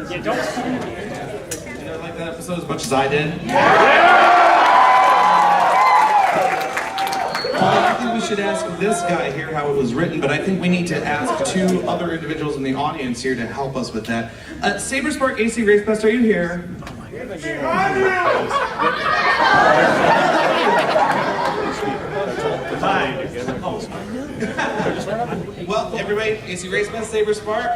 You don't. Did I like that episode as much as I did? Well, I think we should ask this guy here how it was written, but I think we need to ask two other individuals in the audience here to help us with that. Saberspark, ACRacebest, are you here? Well, everybody, ACRacebest, Saberspark.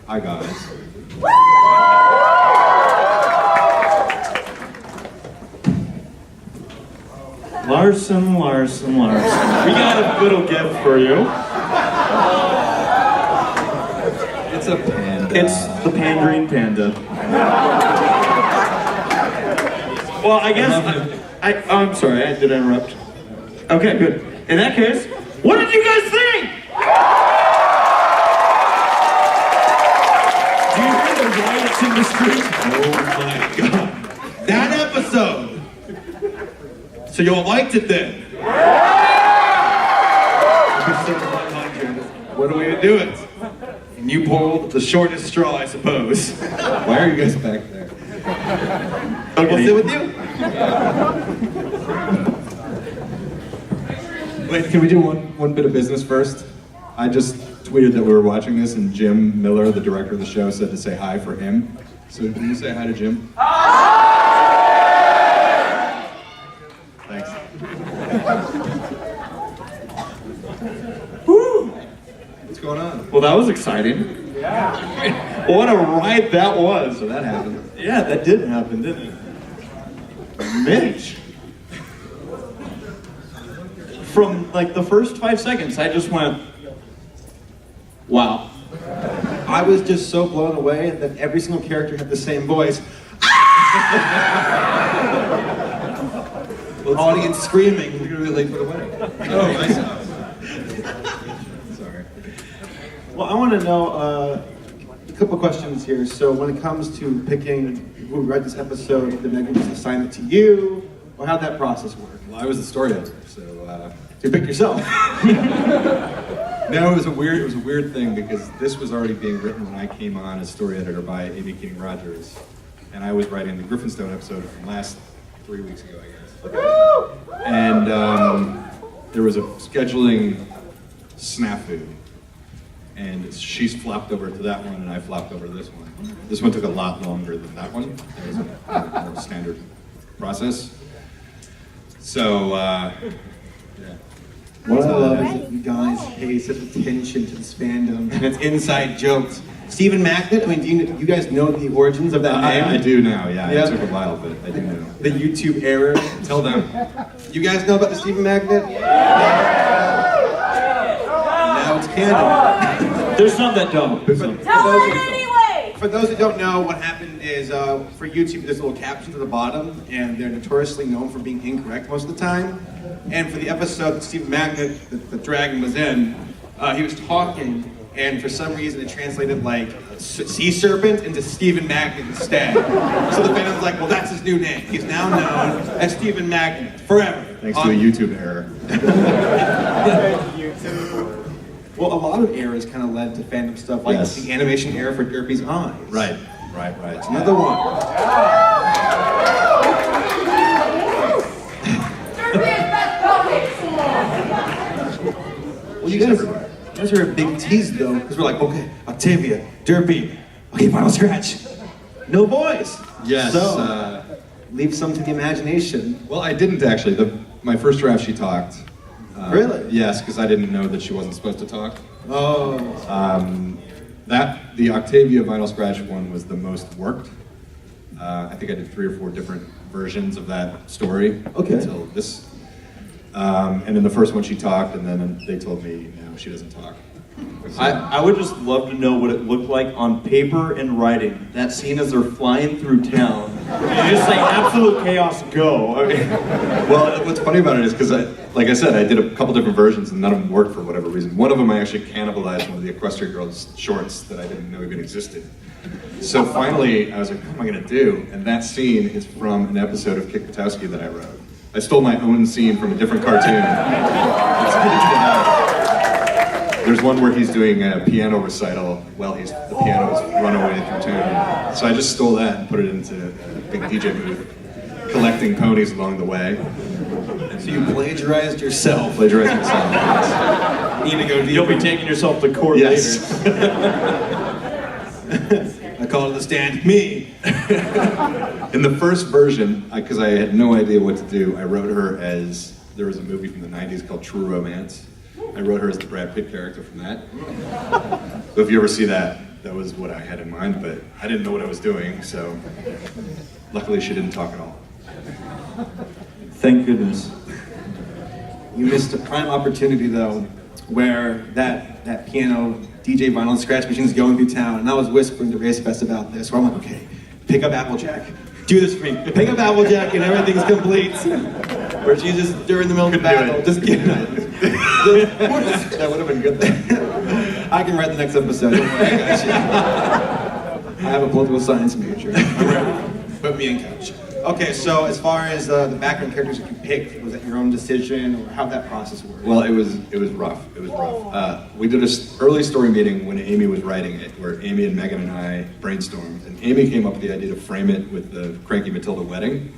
Hi guys. Larson. We got a little gift for you. It's a panda. It's the Pandering Panda. Well, I guess I'm sorry, did I interrupt? Okay, good. In that case, what did you guys think? Do you hear the riots in the street? Oh my god. That episode! So you all liked it then? Episode 100. What are we gonna do it? And you pulled the shortest straw, I suppose. Why are you guys back there? Okay. We'll sit with you. Wait, can we do one bit of business first? I just tweeted that we were watching this and Jim Miller, the director of the show, said to say hi for him. So can you say hi to Jim? Thanks. Woo! What's going on? Well, that was exciting. Yeah. What a ride that was. So that happened. Yeah, that did happen, didn't it? Mitch. From like the first 5 seconds, I just went, wow. I was just so blown away that every single character had the same voice. Well, audience screaming. We're gonna be late for the wedding. Oh, nice. Sorry. Well, I want to know a couple of questions here. So when it comes to picking who read this episode, did they just assign it to you? Or how'd that process work? Well, I was the story editor, so You picked yourself. No, it was a weird thing because this was already being written when I came on as story editor by Amy King Rogers, and I was writing the Griffinstone episode from last 3 weeks ago, I guess. And there was a scheduling snafu, and she's flopped over to that one, and I flopped over to this one. This one took a lot longer than that one. It was a more standard process. So, yeah. What I love is that you guys pay such attention to this fandom and its inside jokes. Stephen Macknett, I mean, do you guys know the origins of that name? I do now, yeah. It took a while, but I do know. The YouTube error. Tell them. You guys know about the Stephen Macknett? Yeah. Now it's canon. There's some that don't. Tell it anyway! For those who don't know, what happened is for YouTube, there's little captions at the bottom, and they're notoriously known for being incorrect most of the time. And for the episode that Stephen Macknett, the dragon, was in, he was talking, and for some reason it translated like sea serpent into Stephen Macknett instead. So the fandom's like, well, that's his new name. He's now known as Stephen Macknett forever. Thanks to a YouTube error. Well, a lot of errors kind of led to fandom stuff, like the animation error for Derpy's eyes. Right. Another one. Well, you guys are a big tease though, because we're like, okay, Octavia, Derpy, okay, final scratch. No voice. Yes. So, leave some to the imagination. Well, I didn't actually. My first draft, she talked. Really? Yes, because I didn't know that she wasn't supposed to talk. Oh. The Octavia Vinyl Scratch one was the most worked. I think I did 3 or 4 different versions of that story until this. And in the first one she talked, and then they told me, no, she doesn't talk. I would just love to know what it looked like on paper and writing. That scene as they're flying through town. You just say absolute chaos, go. I mean, well, what's funny about it is because, like I said, I did a couple different versions and none of them worked for whatever reason. One of them I actually cannibalized one of the Equestrian Girls shorts that I didn't know even existed. So finally, I was like, what am I gonna do? And that scene is from an episode of Kick Buttowski that I wrote. I stole my own scene from a different cartoon. There's one where he's doing a piano recital while the piano is run away through town. So I just stole that and put it into a big DJ booth, collecting ponies along the way. So you plagiarized yourself. Plagiarized myself. Need to go You'll be taking yourself to court Yes. later. I call it the stand. Me. In the first version, because I had no idea what to do, I wrote her as, there was a movie from the 90s called True Romance. I wrote her as the Brad Pitt character from that. So if you ever see that, that was what I had in mind, but I didn't know what I was doing, so luckily she didn't talk at all. Thank goodness. You missed a prime opportunity though, where that piano DJ vinyl and scratch machine is going through town, and I was whispering to ACRacebest about this, where I'm like, okay, pick up Applejack, do this for me, pick up Applejack and everything's complete. Where she's just during the middle of the battle, just kidding. That would have been good then. I can write the next episode, don't worry, I got you. I have a political science major, I'm ready. Put me in coach. Okay, so as far as the background characters that you picked, was that your own decision, or how'd that process work? Well, it was rough. It was rough. We did an early story meeting when Amy was writing it, where Amy and Megan and I brainstormed, and Amy came up with the idea to frame it with the Cranky Matilda wedding,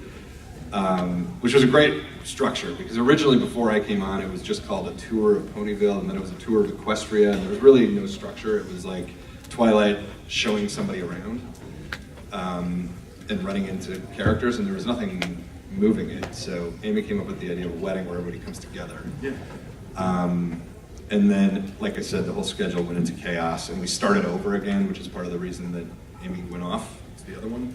which was a great structure, because originally before I came on, it was just called a tour of Ponyville, and then it was a tour of Equestria, and there was really no structure. It was like Twilight showing somebody around. And running into characters, and there was nothing moving it. So Amy came up with the idea of a wedding where everybody comes together. Yeah. And then, like I said, the whole schedule went into chaos, and we started over again, which is part of the reason that Amy went off. It's the other one.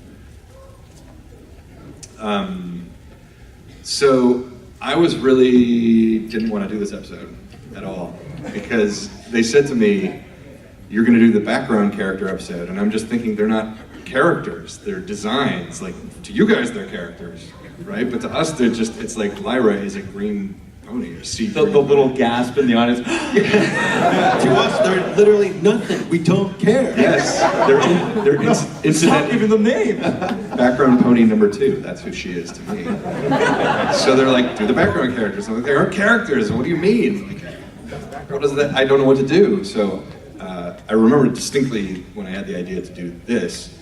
So I didn't want to do this episode at all, because they said to me, you're going to do the background character episode, and I'm just thinking they're not characters, they're designs. Like, to you guys, they're characters, right? But to us, it's like Lyra is a green pony, or sea The little gasp in the audience. To us, they're literally nothing. We don't care. Yes, they're It's not incident. even the name. Background pony number 2, that's who she is to me. So they're like, do the background characters. I'm like, they aren't characters, what do you mean? Like, what is that? I don't know what to do. So I remember distinctly when I had the idea to do this,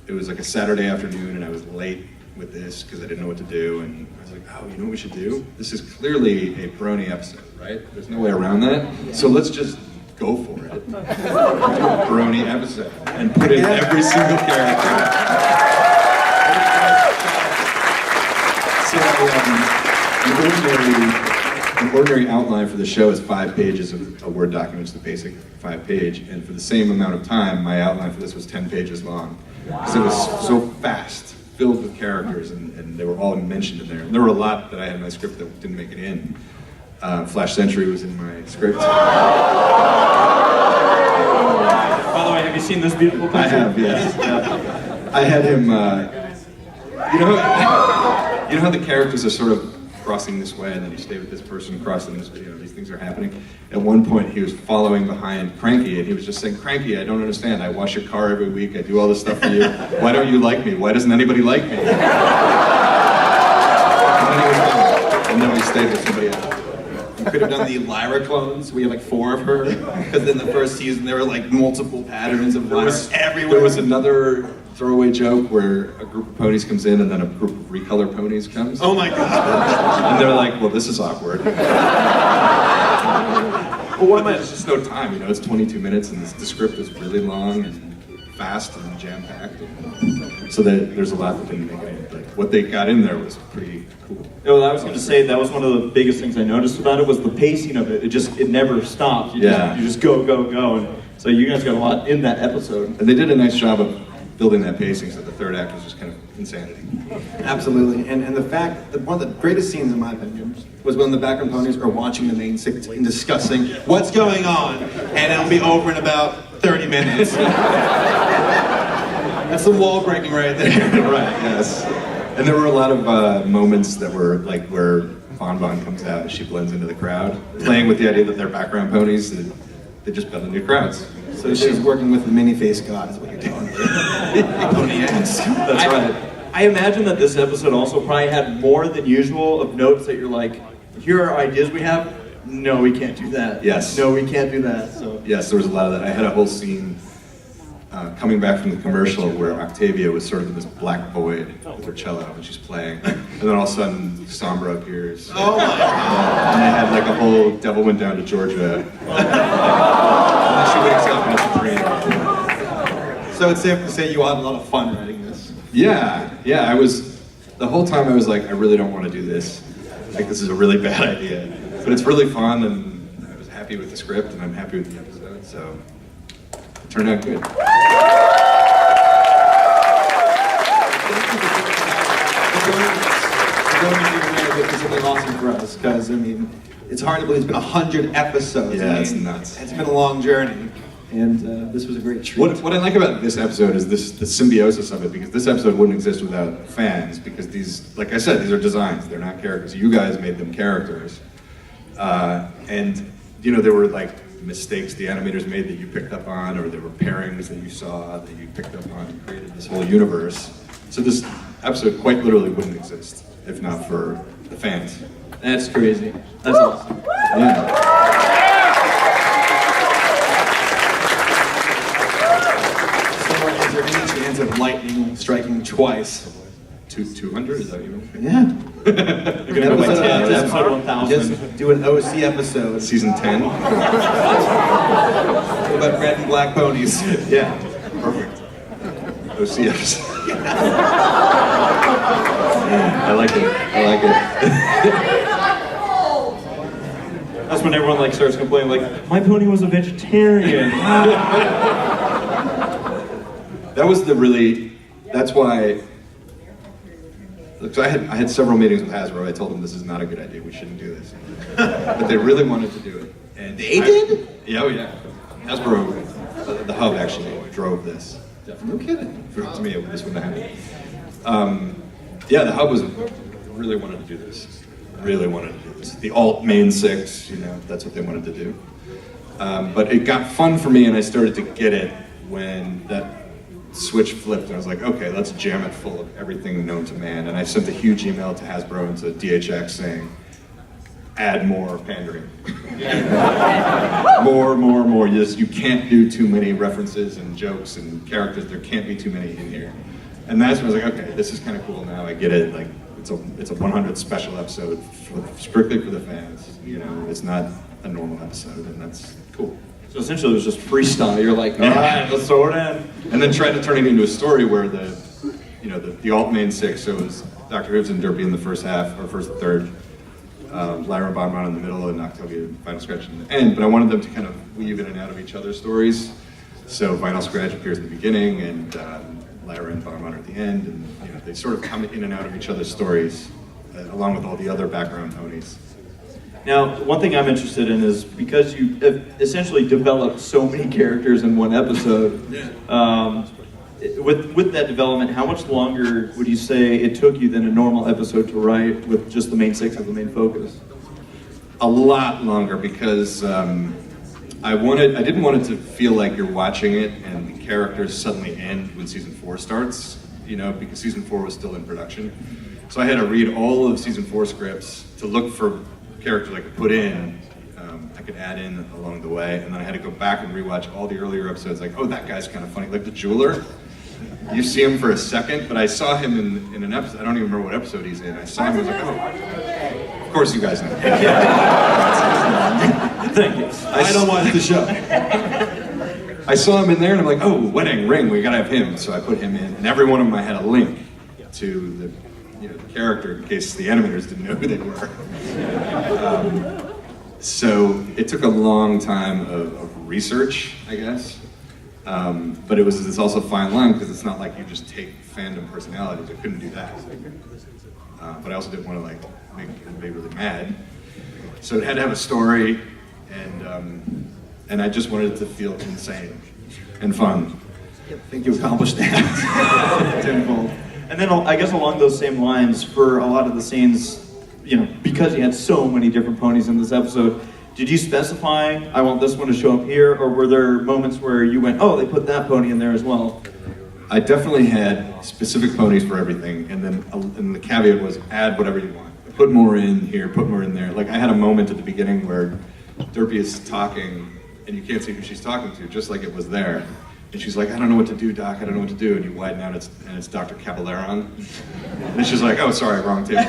it was like a Saturday afternoon, and I was late with this because I didn't know what to do, and I was like, oh, you know what we should do? This is clearly a brony episode, right? There's no way around that. So let's just go for it. Do a brony episode and put in every single character. So an ordinary outline for the show is 5 pages of a Word document, it's the basic 5-page, and for the same amount of time, my outline for this was 10 pages long. Because it was so fast, filled with characters, and they were all mentioned in there. And there were a lot that I had in my script that didn't make it in. Flash Sentry was in my script. By the way, have you seen this beautiful picture? I have, yes. I had him, you know how the characters are sort of crossing this way, and then you stay with this person crossing this way, these things are happening. At one point, he was following behind Cranky, and he was just saying, Cranky, I don't understand. I wash your car every week. I do all this stuff for you. Why don't you like me? Why doesn't anybody like me? And then we stayed with somebody else. You could have done the Lyra clones. We had like 4 of her. Because in the first season, there were like multiple patterns of Lyra everywhere. There was another throwaway joke where a group of ponies comes in, and then a group of recolor ponies comes. Oh my god. And they're like, well, this is awkward. Well, why am I? There's just no time, it's 22 minutes, and the script is really long and fast and jam-packed. So there's a lot that didn't make it in, but what they got in there was pretty cool. Well, I was going to say that was one of the biggest things I noticed about it was the pacing of it. It never stopped. You just go, and so you guys got a lot in that episode. And they did a nice job of building that pacing, so the third act was just kind of insanity. Absolutely, and the fact that one of the greatest scenes in my opinion was when the background ponies are watching the main six and discussing what's going on, and it'll be over in about 30 minutes. That's some wall breaking right there. Right, yes. And there were a lot of moments that were like where Bon Bon comes out and she blends into the crowd, playing with the idea that they're background ponies, that they just build new crowds. So she's working with the mini-face god is what you're doing. Pony X. That's right. I imagine that this episode also probably had more than usual of notes that you're like, here are ideas we have. No, we can't do that. Yes. No, we can't do that. So Yes, there was a lot of that. I had a whole scene coming back from the commercial where Octavia was sort of in this black void with her cello and she's playing. And then all of a sudden, Sombra appears. Oh my god. And they had like a whole Devil Went Down to Georgia. And then she wakes up and it's a dream. So it's safe to say you had a lot of fun writing this. Yeah, the whole time I was like, I really don't want to do this. Like, this is a really bad idea. But it's really fun, and I was happy with the script, and I'm happy with the episode, so it turned out good. It's something awesome for us, because, I mean, it's hard to believe it's been 100 episodes. Yeah, I mean, it's nuts. It's been a long journey, and this was a great treat. What I like about this episode is the symbiosis of it, because this episode wouldn't exist without fans, because these, like I said, these are designs, they're not characters. You guys made them characters. And, you know, there were like mistakes the animators made that you picked up on, or there were pairings that you saw that you picked up on and created this whole universe. So this episode quite literally wouldn't exist if not for the fans. that's crazy. That's awesome. Yeah. Someone, is there any chance of lightning striking twice? 200, is that what you mean? Yeah. You're gonna go by 10 to episode 1000. Just do an OC episode. Season 10? What about red and black ponies? Yeah, perfect. OC episode. I like it. That's when everyone like starts complaining, like, my pony was a vegetarian. That was that's why, look, so I had several meetings with Hasbro. I told them this is not a good idea, we shouldn't do this. But they really wanted to do it. And They did? Yeah, oh yeah. Hasbro, the hub actually drove this. No kidding. To me, this wouldn't have happened. Yeah, the hub really wanted to do this. Really wanted to do this. The alt main 6, you know, that's what they wanted to do. But it got fun for me, and I started to get it when that switch flipped. And I was like, okay, let's jam it full of everything known to man. And I sent a huge email to Hasbro and to DHX saying, add more pandering. more. You can't do too many references and jokes and characters. There can't be too many in here. And that's when I was like, okay, this is kind of cool now. I get it. Like, it's a 100th special episode strictly for the fans. You know, it's not a normal episode, and that's cool. So essentially it was just freestyle. You're like, all right, let's throw it in. And then tried to turn it into a story where the alt main 6, so it was Dr. Hibbs and Derpy in the first half, or first third, Lyra and Bonbon in the middle, and Octavia Final Scratch in the end. But I wanted them to kind of weave in and out of each other's stories. So Final Scratch appears at the beginning, and Lyra and Bonbon are at the end, and you know, they sort of come in and out of each other's stories, along with all the other background ponies. Now, one thing I'm interested in is because you have essentially developed so many characters in one episode, with that development, how much longer would you say it took you than a normal episode to write with just the main 6 as the main focus? A lot longer, because I didn't want it to feel like you're watching it and the characters suddenly end when season 4 starts, you know, because season 4 was still in production. So I had to read all of season 4 scripts to look for characters I could put in, I could add in along the way, and then I had to go back and rewatch all the earlier episodes, like, oh, that guy's kind of funny, like the jeweler. You see him for a second, but I saw him in an episode, I don't even remember what episode he's in. I saw him, I was like, oh, of course you guys know. Thank you. I don't watch the show. I saw him in there, and I'm like, oh, wedding ring, we gotta have him. So I put him in, and every one of them I had a link to the character in case the animators didn't know who they were. So it took a long time of research, I guess. But it's also a fine line, because it's not like you just take fandom personalities. I couldn't do that. But I also didn't want to make everybody really mad. So it had to have a story, and I just wanted it to feel insane and fun. I think you accomplished that. Tenfold. And then I guess along those same lines, for a lot of the scenes, you know, because you had so many different ponies in this episode, Did you specify, I want this one to show up here, or were there moments where you went, oh, they put that pony in there as well? I definitely had specific ponies for everything, and then and the caveat was add whatever you want. Put more in here, put more in there. Like I had a moment at the beginning where Derpy is talking, and you can't see who she's talking to, just like it was there. And she's like, I don't know what to do, Doc, I don't know what to do. And you widen out, and it's Dr. Caballeron. And she's like, oh, sorry, wrong table.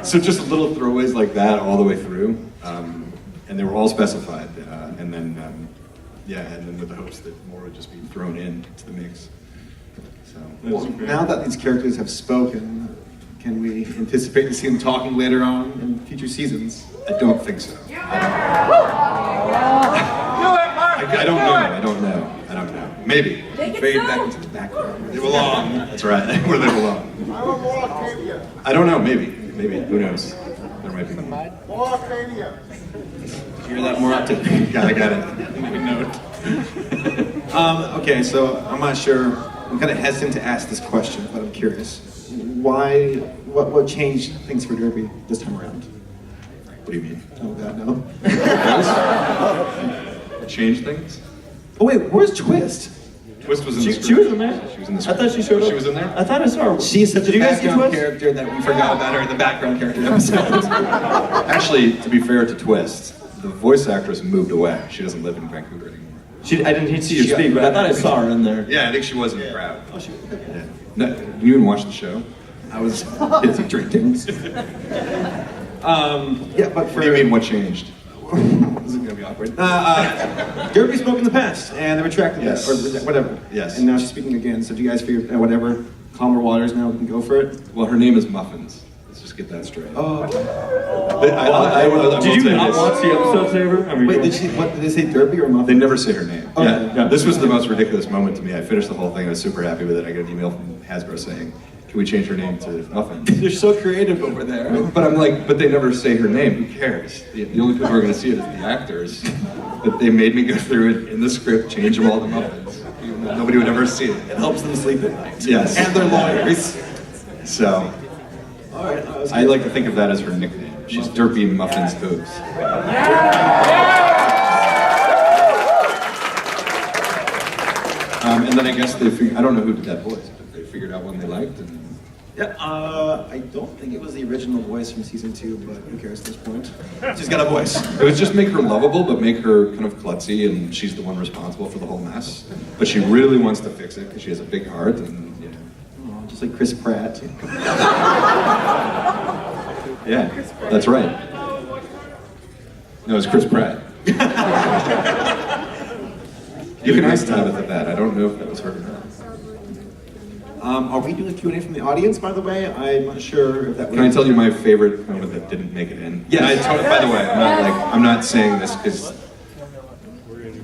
So just little throwaways like that all the way through. And they were all specified. And then with the hopes that more would just be thrown in to the mix. So, Well, now that these characters have spoken, can we anticipate to see them talking later on in future seasons? I don't think so. I don't know. Maybe. Make it Fade so. back into the background. They belong. That's right. Where they belong. I don't know. Maybe. Who knows? There might be. Hear that more often. Got it. Okay, so I'm not sure. I'm kind of hesitant to ask this question, but I'm curious. Why? What changed things for Derpy this time around? What do you mean? Oh God, no. Change things? Oh wait, where's Twist? Twist was in the script. She was in there? She was in the I script. thought she showed up. She was in there? I thought I saw her. She's such Did a you guys see background Twist? character that we forgot about her in the background character episode. Actually, to be fair to Twist, the voice actress moved away. She doesn't live in Vancouver anymore. I didn't see her She got speak, but I got thought I it. saw her in there. Yeah, I think she was in the crowd. Oh, she was. Yeah. No, you even watch the show? I was busy drinking. Yeah, but for What do you mean, what changed? this is gonna be awkward. Derpy spoke in the past, and they retracted Yes. that, or whatever. Yes. And now she's speaking again. So do you guys figure whatever, calmer waters now? We can go for it. Well, her name is Muffins. Let's just get that straight. Oh. But I will Did you say not this. watch the episode, Saber? I mean, Wait, what did they say? Derpy or Muffin? They never say her name. Okay. Yeah. This was the most ridiculous moment to me. I finished the whole thing. I was super happy with it. I got an email from Hasbro saying, can we change her name to Muffin? They're so creative over there. But I'm like, but they never say her name. Who cares? The only people who are going to see it is the actors. But they made me go through it in the script, change them all to Muffins. Even though nobody would ever see it. It helps them sleep at night. Yes. And their lawyers. So, All right. I like to think of that as her nickname. She's Derpy Muffins Hooves. And then I guess I don't know who did that voice, but they figured out one they liked. And Yeah, I don't think it was the original voice from season 2, but who cares at this point? She's got a voice. it was just make her lovable, but make her kind of klutzy, and she's the one responsible for the whole mess. But she really wants to fix it because she has a big heart, and Oh, just like Chris Pratt. yeah, that's right. No, it's Chris Pratt. You can ask Tabitha that. I don't know if that was her or not. Are we doing a Q&A from the audience, by the way? I'm not sure if that Can I tell you my favorite moment that didn't make it in? Yes. By the way, I'm not saying this because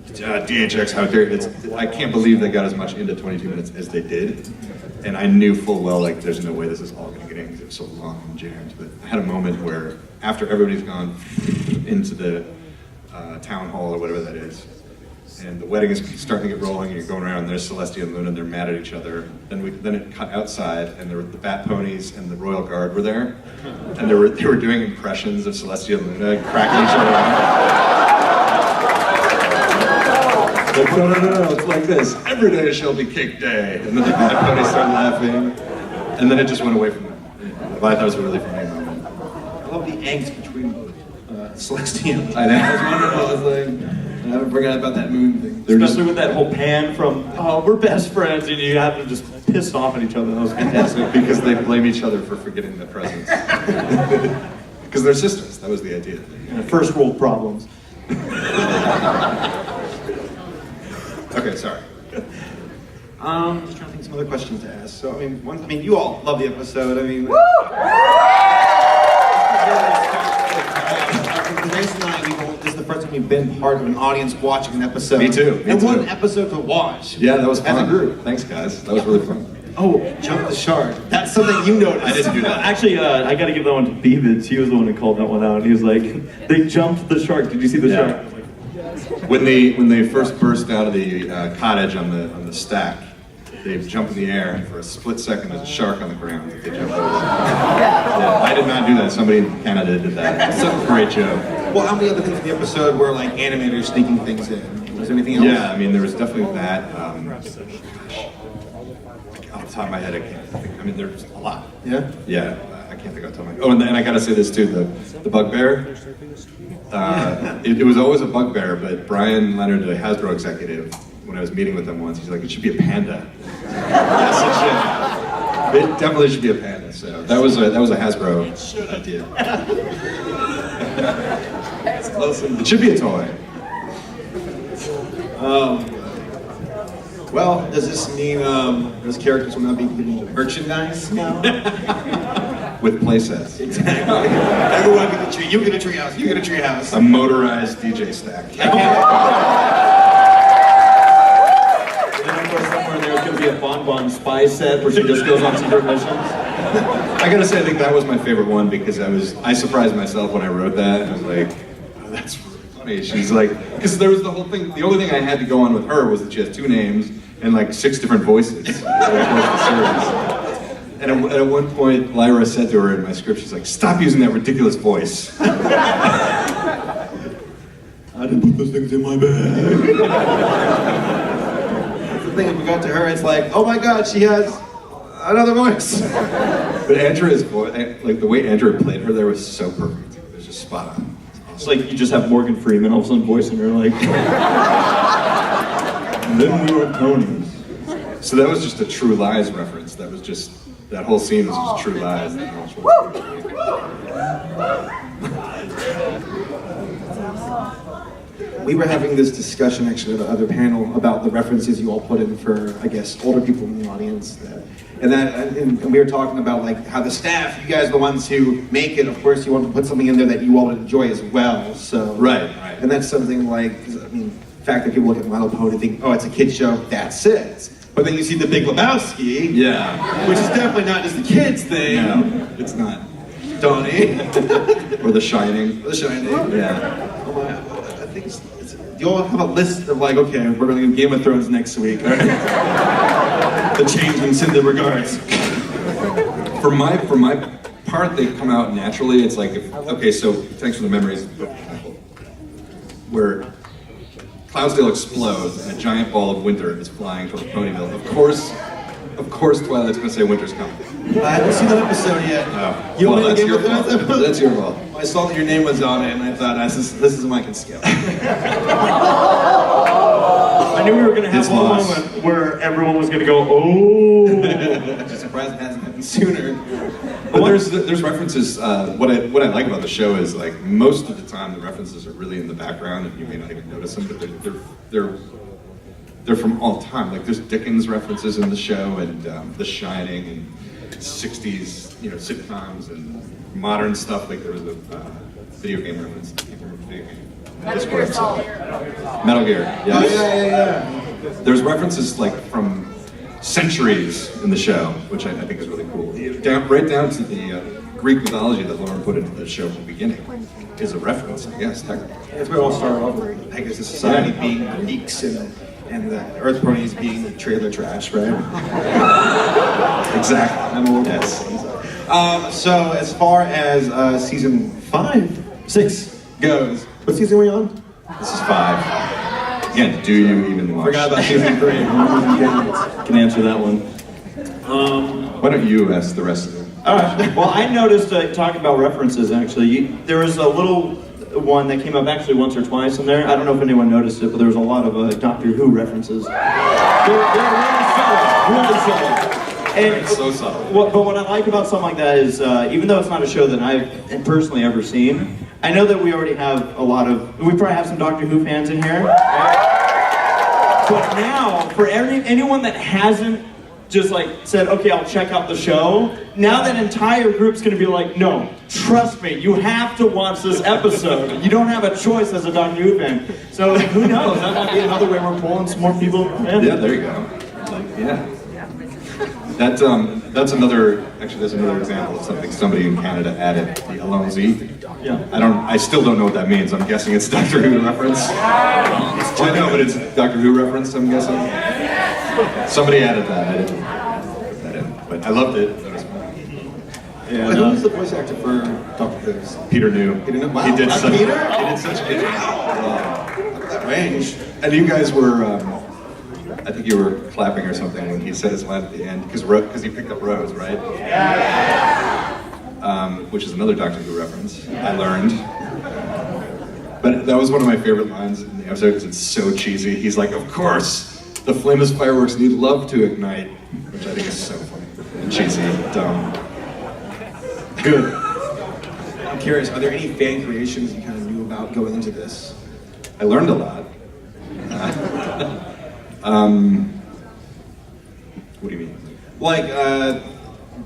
DHX, how dare I can't believe they got as much into 22 minutes as they did, and I knew full well like there's no way this is all going to get in because it was so long and jammed. But I had a moment where after everybody's gone into the town hall or whatever that is, and the wedding is starting to get rolling, and you're going around, and there's Celestia and Luna, and they're mad at each other. Then it cut outside, and there were the Bat Ponies and the Royal Guard were there, and they were doing impressions of Celestia and Luna, cracking each other up. Like, no, it's like this. Every day shall be cake day. And then the Bat Ponies started laughing, and then it just went away from them. But I thought it was a really funny moment. I love the angst between Celestian. I know. I was wondering, I was like, I haven't forgot about that moon thing. Especially with that whole pan from, oh, we're best friends, and you have to just piss off at each other. That was fantastic. Because they blame each other for forgetting the presents. Because they're sisters. That was the idea. First world problems. Okay, sorry. Just trying to think of some other questions to ask. So, you all love the episode. Grace and I, this is the first time we've been part of an audience watching an episode. Me too, me and what too. an episode to watch. Yeah, that was fun. As a group. Thanks, guys. That was really fun. Oh, jump the shark. That's something you noticed. I didn't do that. Actually, I got to give that one to Beavis. He was the one who called that one out. He was like, they jumped the shark. Did you see the Yeah. shark? When they first burst out of the cottage on the stack, they jump in the air, and for a split second, there's a shark on the ground that they jump over. Yeah, I did not do that. Somebody in Canada did that. It's a great joke. Well, how many other things in the episode were like animators sneaking things in? Was there anything else? Yeah, I mean, there was definitely that. Off the top of my head, I can't think. I mean, there's a lot. Yeah? Yeah, I can't think off the top of my head. Oh, and then I gotta say this too, the bugbear. It was always a bugbear, but Brian Leonard, the Hasbro executive, when I was meeting with them once, he's like, it should be a panda. Yes, it should. It definitely should be a panda. So that was a Hasbro idea. It should be a toy. Well, does this mean those characters will not be getting merchandise now? With playsets. Exactly. Everyone get a tree. You get a treehouse. You get a treehouse. A motorized DJ stack. And then of course somewhere there's going to be a Bonbon spy set where she just goes on secret missions. I gotta say, I think that was my favorite one because I surprised myself when I wrote that. And I was like, oh, that's really funny. She's like, because there was the whole thing, the only thing I had to go on with her was that she has 2 names and like 6 different voices. And at one point, Lyra said to her in my script, she's like, stop using that ridiculous voice. I didn't put those things in my bag. That's the thing, if we got to her, it's like, oh my god, she has another voice. But Andrea's voice, like the way Andrea played her there was so perfect. It was just spot on. It's like you just have Morgan Freeman all of a sudden voicing her like, and then we were ponies. So that was just a True Lies reference. That was just, that whole scene was just True Lies. We were having this discussion actually at the other panel about the references you all put in for, I guess, older people in the audience. And we were talking about like how the staff, you guys are the ones who make it. Of course, you want to put something in there that you all would enjoy as well. So Right. And that's something like, 'cause, I mean, the fact that people look at My Little Pony and think, oh, it's a kid's show, that's it. But then you see The Big Lebowski, Yeah. which is definitely not just a kid's thing. No, it's not. Donnie. Or The Shining. The Shining. Yeah. Oh my, I think it's, you all have a list of like, okay, we're going to do Game of Thrones next week. All right? The changeling send their regards. For my part, they come out naturally. It's like, okay, so thanks for the memories. Where Cloudsdale explodes and a giant ball of winter is flying toward Ponyville. Of course, Twilight's going to say winter's coming. I haven't seen that episode yet. Oh. You Well, only that's Game your of Thrones fault. episode? That's your fault. I saw that your name was on it, and I thought, this is a Mike and Scale. I knew we were going to have His one loss. moment where everyone was going to go, oh. I'm just surprised it hasn't happened sooner. But there's references. What I like about the show is like most of the time the references are really in the background and you may not even notice them, but they're from all time. Like there's Dickens references in the show and The Shining and 60s sitcoms and modern stuff. Like there was a video game reference. I can't remember the video game. Metal Gear. Yes. Oh, yeah. There's references like from centuries in the show, which I think is really cool. Right down to the Greek mythology that Lauren put into the show from the beginning is a reference, I guess, technically. That's where it all started off with, I guess, the society being Greeks and the Earth ponies being trailer trash, right? Exactly. Yes. So as far as season 6 goes, what season are we on? This is 5. Again, do you even watch? Forgot about season 3. Can answer that one. Why don't you ask the rest of them? Well, I noticed, talking about references actually, there was a little one that came up actually once or twice in there. I don't know if anyone noticed it, but there was a lot of Doctor Who references. They're really subtle. And So subtle. but what I like about something like that is, even though it's not a show that I've personally ever seen, I know that we already have we probably have some Doctor Who fans in here. But now, for anyone that hasn't just like said, okay, I'll check out the show, now that entire group's gonna be like, no, trust me, you have to watch this episode. You don't have a choice as a Doctor Who fan. So who knows, that might be another way we're pulling some more people in. Yeah, there you go. Yeah. That's another example of something somebody in Canada added, the Alone Z. Yeah. I still don't know what that means. I'm guessing it's Doctor Who reference. I know, but it's Doctor Who reference, I'm guessing. Somebody added that. I didn't put that in, but I loved it. That was fun. Yeah, Who was the voice actor for Dr. Who's? Peter knew. Peter knew? Wow, He did that's such. Peter? He did such good. Look at that range. And you guys were. I think you were clapping or something when he said his line at the end because he picked up Rose, right? Which is another Doctor Who reference. I learned. But that was one of my favorite lines in the episode because it's so cheesy. He's like, "Of course, the flame is fireworks need love to ignite," which I think is so funny and cheesy, dumb. Good. I'm curious, are there any fan creations you kind of knew about going into this? I learned a lot. What do you mean? Like,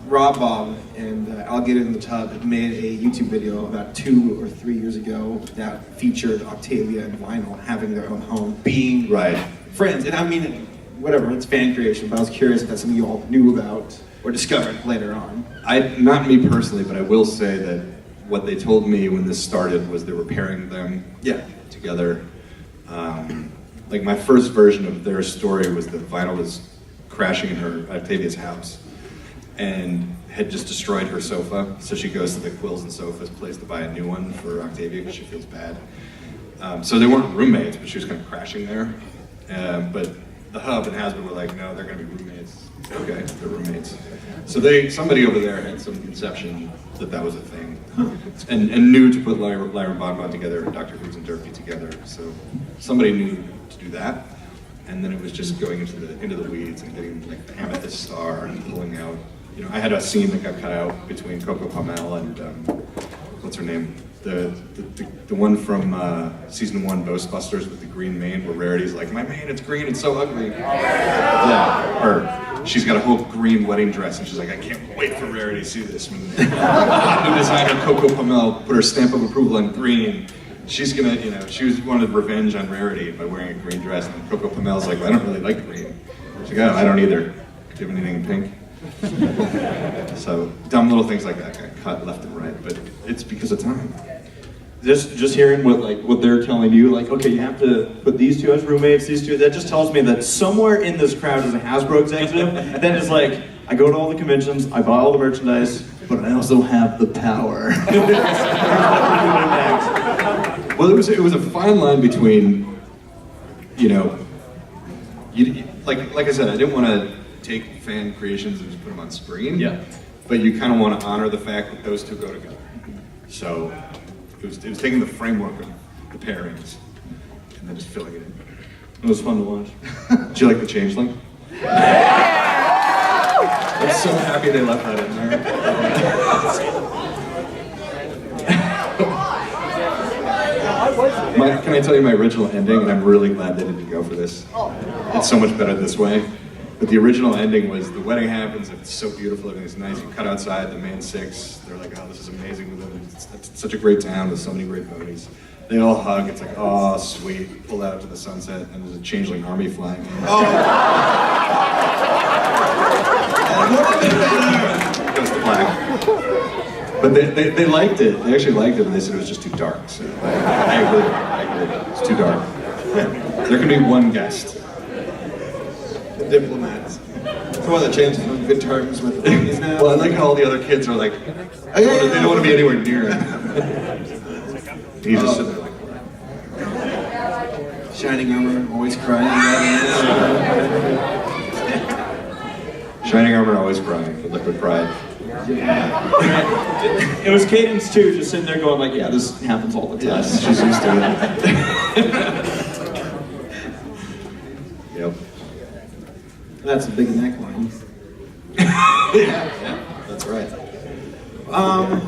Rob Bob and Alligator in the Tub made a YouTube video about 2 or 3 years ago that featured Octavia and Vinyl having their own home, being Right. friends. And I mean, whatever, it's fan creation, but I was curious if that's something you all knew about or discovered later on. Not me personally, but I will say that what they told me when this started was they were pairing them together. Like my first version of their story was that Vinyl was crashing in her Octavia's house and had just destroyed her sofa. So she goes to the Quills and Sofas place to buy a new one for Octavia because she feels bad. So they weren't roommates, but she was kind of crashing there. But the Hub and Hasbro were like, no, they're going to be roommates. Okay, they're roommates. So somebody over there had some conception that was a thing, and knew to put Lyra Bonbon together and Dr. Who's and Derpy together. So somebody knew to do that, and then it was just going into the weeds and getting like the amethyst star and pulling out. You know, I had a scene that got cut out between Coco Pamel and what's her name, the one from season 1 Ghostbusters with the green mane, where Rarity's like, my mane, it's green, it's so ugly. Yeah, or she's got a whole green wedding dress, and she's like, I can't wait for Rarity to see this. When the hot new designer Coco Pamel put her stamp of approval on green, she's gonna, she wanted revenge on Rarity by wearing a green dress, and Coco Pamel's like, well, I don't really like green. She's like, oh, I don't either. Do you have anything in pink? So dumb little things like that got cut left and right, but it's because of time. Just hearing what they're telling you, like, okay, you have to put these two as roommates, these two, that just tells me that somewhere in this crowd is a Hasbro executive, and then it's like, I go to all the conventions, I buy all the merchandise, but I also have the power. Well, it was a fine line between, like I said, I didn't want to take fan creations and just put them on screen. Yeah. But you kind of want to honor the fact that those two go together. So it was taking the framework of the pairings and then just filling it in. It was fun to watch. Did you like the changeling? I'm so happy they left that in there. Can I tell you my original ending? And I'm really glad they didn't go for this. It's so much better this way. But the original ending was the wedding happens, it's so beautiful, everything's nice. You cut outside the main 6, they're like, oh, this is amazing. It's such a great town with so many great ponies. They all hug, it's like, oh, sweet. Pull out to the sunset, and there's a changeling army flying in. Goes to black. But they liked it. They actually liked it, and they said it was just too dark. So I agree. It's too dark. There can be one guest. The diplomats. It's one of the changes on good terms with the ladies now. Well, I like how all the other kids are like, they don't want to be anywhere near him. He's just sitting there like, Shining armor, always crying. Shining armor, always crying for liquid pride. It was Cadence too, just sitting there going like, yeah, this happens all the time. Yes, she's used to it. Yep. That's a big neckline. Yeah, that's right.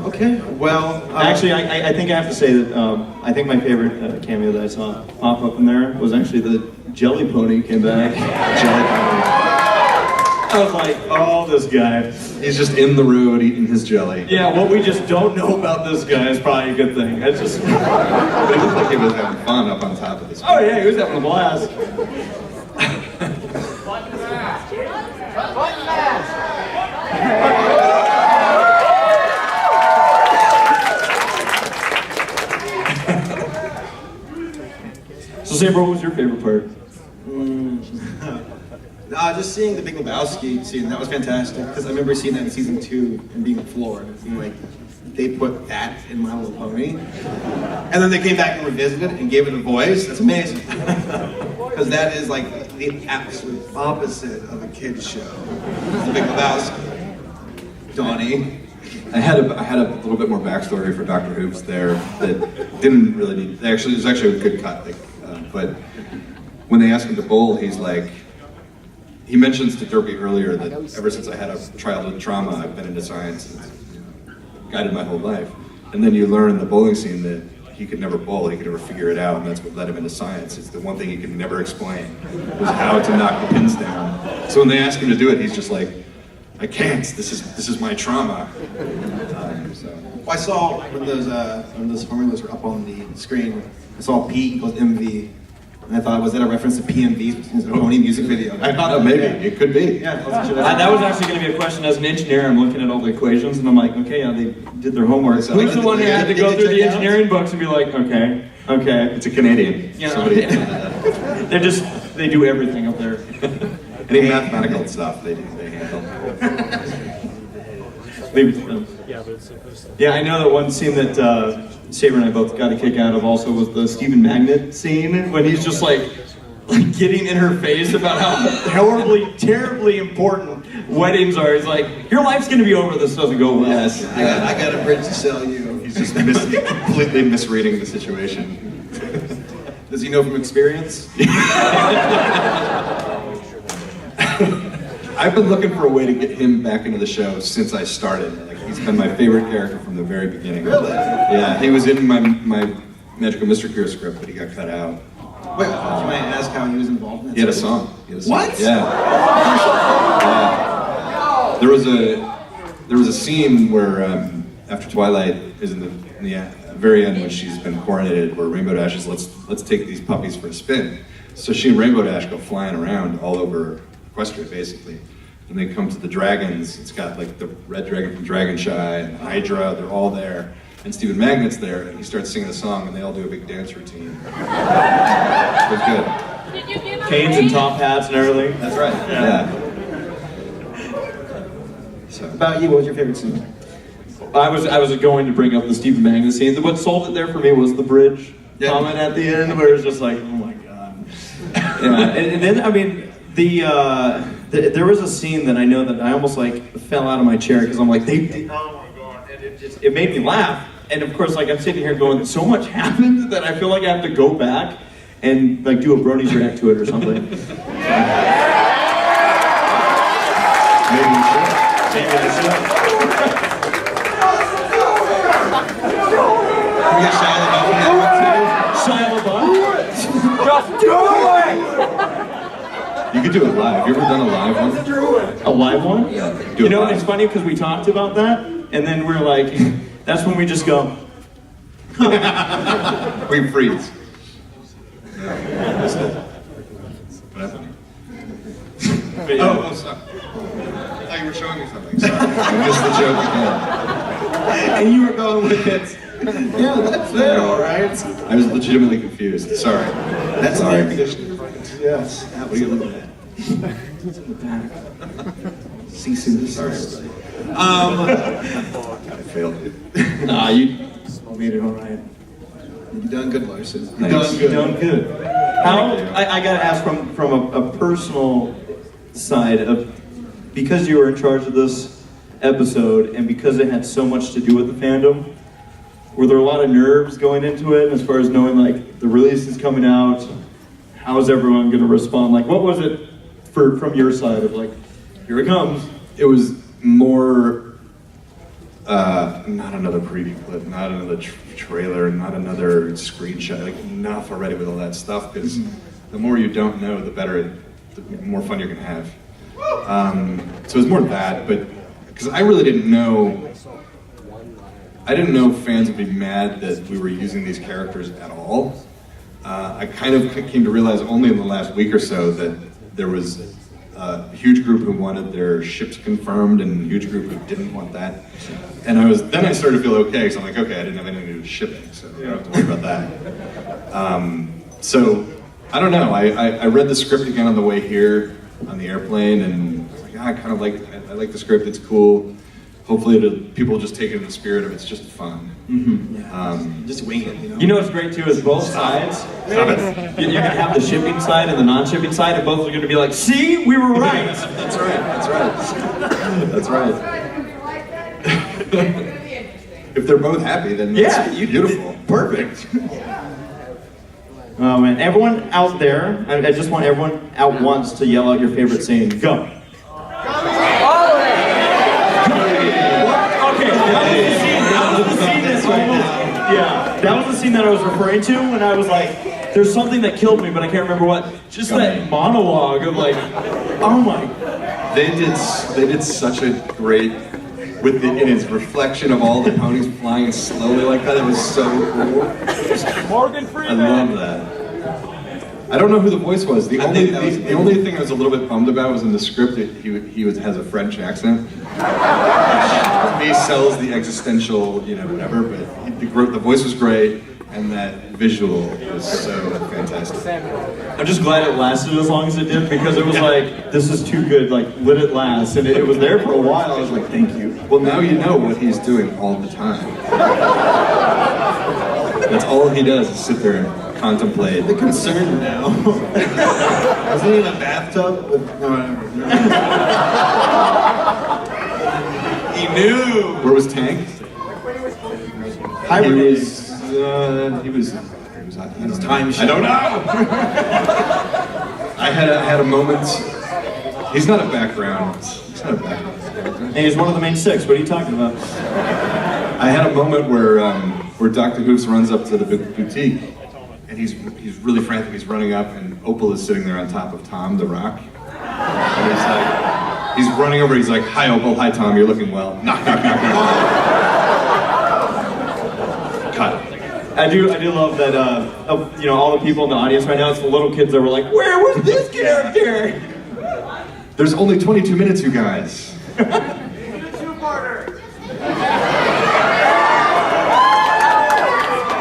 Okay, well... Actually, I think I have to say that I think my favorite cameo that I saw pop up in there was actually the Jelly Pony came back. Jelly Pony. I was like, oh, this guy. He's just in the road eating his jelly. Yeah, what we just don't know about this guy is probably a good thing. It's just... But it looked like he was having fun up on top of this. Oh yeah, he was having a blast. So Saber, what was your favorite part? Just seeing the Big Lebowski scene, that was fantastic. Because I remember seeing that in season 2 and being floored. And seeing, like, they put that in My Little Pony. And then they came back and revisited it and gave it a voice. That's amazing. Because that is like the absolute opposite of a kid's show. The Big Lebowski. Donnie. I had a little bit more backstory for Dr. Hoops there that didn't really need. It was actually a good cut. But when they asked him to bowl, he's like, he mentions to Derpy earlier that ever since I had a childhood trauma, I've been into science and guided my whole life. And then you learn in the bowling scene that he could never bowl, he could never figure it out, and that's what led him into science. It's the one thing he could never explain, was how to knock the pins down. So when they ask him to do it, he's just like, I can't, this is my trauma. Well, I saw when those formulas were up on the screen, I saw P equals MV. And I thought, was that a reference to PMV's Pony music video? I thought maybe, it could be. Yeah, that was actually going to be a question. As an engineer, I'm looking at all the equations and I'm like, okay, yeah, they did their homework. So who's the one who had to go through the engineering books and be like, okay. It's a Canadian. You know, they do everything up there. Any mathematical stuff they handle. Yeah, I know that one scene that Saber and I both got a kick out of also was the Stephen Magnet scene, when he's just like getting in her face about how horribly, terribly important weddings are. He's like, your life's gonna be over, this doesn't go well. Yes, I got a bridge to sell you. He's just completely misreading the situation. Does he know from experience? I've been looking for a way to get him back into the show since I started. Like, he's been my favorite character from the very beginning. Really? Yeah, he was in my Magical Mr. Cure script, but he got cut out. Wait, can I ask how he was involved in that? He had a song. What? Yeah. There was a scene where after Twilight is in the very end when she's been coronated, where Rainbow Dash is let's take these puppies for a spin. So she and Rainbow Dash go flying around all over Equestria, basically. And they come to the dragons. It's got like the red dragon from Dragonshy and Hydra, they're all there. And Stephen Magnet's there, and he starts singing a song, and they all do a big dance routine. It was good. Did you give Canes and top hats and everything. That's right. Yeah. So, about you, what was your favorite scene? I was going to bring up the Stephen Magnet scene. What sold it there for me was the bridge comment at the end, where it's just like, oh my god. Yeah, and then I mean, there was a scene that I know that I almost like fell out of my chair because I'm like, oh my god, and it made me laugh. And of course, like I'm sitting here going, so much happened that I feel like I have to go back and like do a Bronies react to it or something. Maybe you should. Maybe I should. Can we get Shia LaBeouf in that one too? Shia LaBeouf? Just do it! You could do it live. Have you ever done a live one? A live one? Yeah. You know, it's funny because we talked about that, and then we're like, that's when we just go. We freeze. Yeah, missed it. What happened? Oh, sorry. I thought you were showing me something. Sorry. I missed the joke again. And you were going with it. Yeah, that's there, all right. I was legitimately confused. Sorry. That's an air conditioning. Yes. What are you looking at? It's in the back. Cease and desist. I failed you. Nah, you made it all right. You done good, Larson. You Thanks. Done good. How, I gotta ask from a personal side of, because you were in charge of this episode and because it had so much to do with the fandom, were there a lot of nerves going into it as far as knowing like the release is coming out, how's everyone gonna respond? Like what was it from your side of like, here it comes? It was more, not another preview clip, not another trailer, not another screenshot, like enough already with all that stuff, because the more you don't know, the more fun you're gonna have. So it was more that, but, because I really didn't know, fans would be mad that we were using these characters at all. I kind of came to realize only in the last week or so that there was a huge group who wanted their ships confirmed and a huge group who didn't want that. And then I started to feel okay, because I'm like, okay, I didn't have anything to do with shipping, so I don't have to worry about that. So, I don't know, I read the script again on the way here, on the airplane, and I was like, I kind of like the script. It's cool. Hopefully, people just take it in the spirit of it's just fun. Just wing it, you know? You know what's great too is both sides. Stop it. You're gonna have the shipping side and the non-shipping side, and both are gonna be like, "See, we were right." That's right. That's right. That's right. If they're both happy, then Yeah, it's beautiful. Perfect. Oh man, everyone out there, I just want everyone at once to yell out your favorite scene. Go. Okay, that was the scene that's almost, yeah, that was the scene that I was referring to when I was like, there's something that killed me, but I can't remember what. Just that monologue of like, oh my. They did such a great, in its reflection of all the ponies flying slowly like that. It was so cool. Morgan I Freeman. love that. I don't know who the voice was. The only thing I was a little bit bummed about was in the script that he has a French accent. He sells the existential, whatever. But the voice was great, and that visual was so fantastic. I'm just glad it lasted as long as it did, because it was like, this is too good, like, let it last. And it was there for a while. I was like, thank you. Well, now you know what he's doing all the time. That's all he does is sit there and contemplate. The concern now. Wasn't he in a bathtub? No, whatever. He knew. Where was Tank? He was time I don't know. I had a moment. He's not a background. He's not a background. And he's one of the main six. What are you talking about? I had a moment where Dr. Hoops runs up to the boutique, and he's really frantic. He's running up, and Opal is sitting there on top of Tom, the Rock. And he's running over. He's like, "Hi, Opal. Hi, Tom. You're looking well." Knock, knock, knock, knock. Cut. I do love that, all the people in the audience right now, it's the little kids that were like, where was this character? There's only 22 minutes, you guys.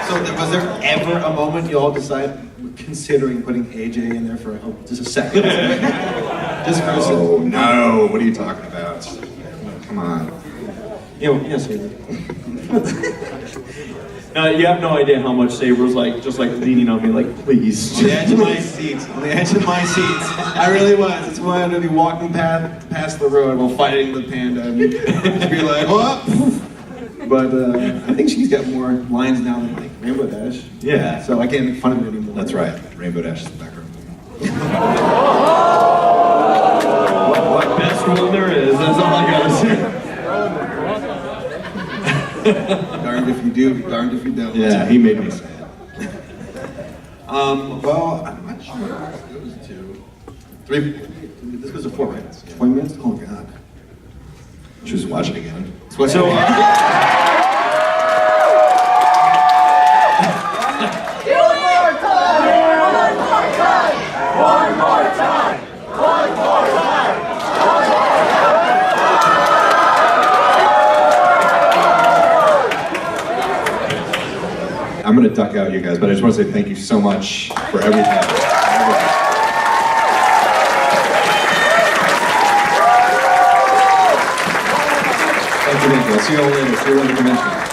So was there ever a moment you all considering putting AJ in there for just a second? Just for a second? Oh, no. What are you talking about? Come on. Yes, Saber. No, you have no idea how much Saber was like, just like leaning on me, like, please. On the edge of my seat. On the edge of my seat. I really was. It's why I'm going to be walking past the road while fighting the panda and just be like, what? But I think she's got more lines now than like Rainbow Dash. Yeah. So I can't make fun of her anymore. That's right. Rainbow Dash is the background. What best one there is, that's all I gotta say. Darned if you do, darned if you don't. Yeah, he made me say it. Well, I'm not sure what this goes to. 3. This goes to 4, right? 20 minutes? Oh, God. Just watch it again. So, One more time! I'm going to duck out, you guys, but I just want to say thank you so much for everything. Thank you. I'll see you all later. See you around the convention.